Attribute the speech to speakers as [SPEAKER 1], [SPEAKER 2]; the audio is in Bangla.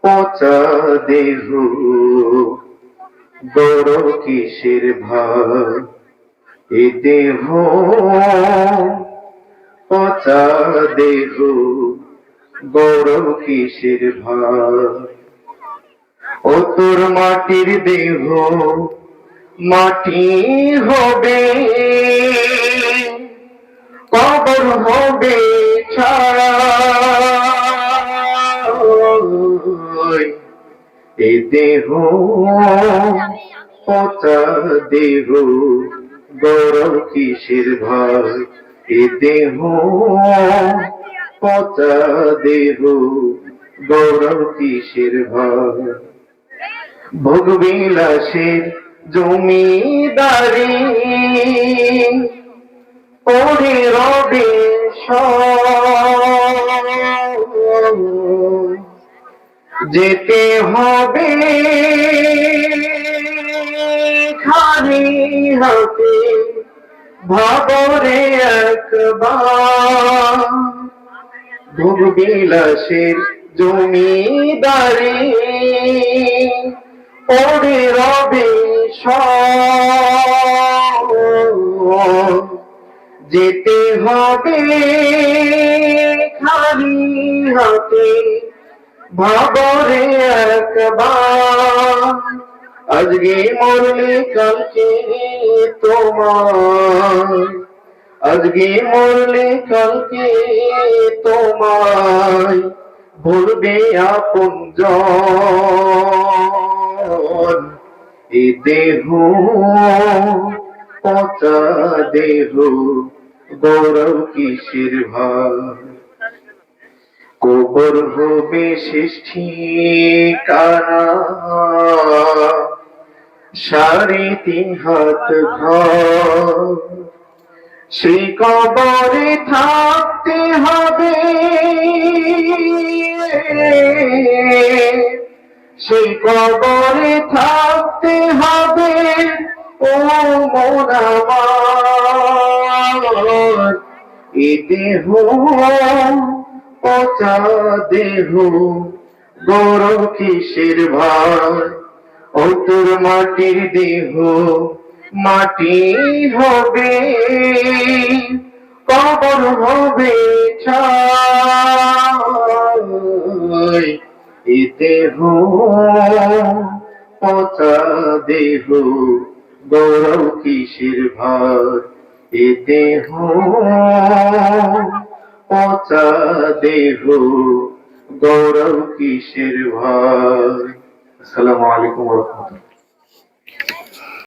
[SPEAKER 1] পচা দেহ বড় কিসের ভার, এ দেহ পচা দেহ বড় কিসের ভার। ও তোর মাটির দেহ মাটি হবে, কবর হবে ছাড়া। এ দেহ পচা দেহ গৌরব কিসের ভার, এ দেহ পচা দেহ গৌরব কিসের ভার। ভোগ বিলাসের জমিদারি পড়ে রবে যেতে হবে খালি হাতে, ভাবরে একবার। ভোগ বিলাসের জমিদারি পড়ে রবে যেতে হবে খালি হাতে, ভাবরে একবার। আজকে মরলে কালকে তোমার, আজকে মরলে কালকে তোমায় ভুলবে আপনজন। এ দেহ পচা দেহ গৌরব কিসের ভার। কবর হবে শেষ ঠিকানা, 3.5 হাত ঘর। সেই কবরে থাকতে হবে, সেই কবরে থাকতে হবে। ও মন আমার, এ দেহ পচা দেহ গৌরব কিসের ভার। ও তোর মাটির দেহ মাটি হবে, কবর হবে ছাই। এ দেহ পচা দেহ গৌরব কিসের ভার, এ দেহ পচা দেহ গৌরব কিসের ভার। আসসালামু আলাইকুম ওয়া রাহমাতুল্লাহ।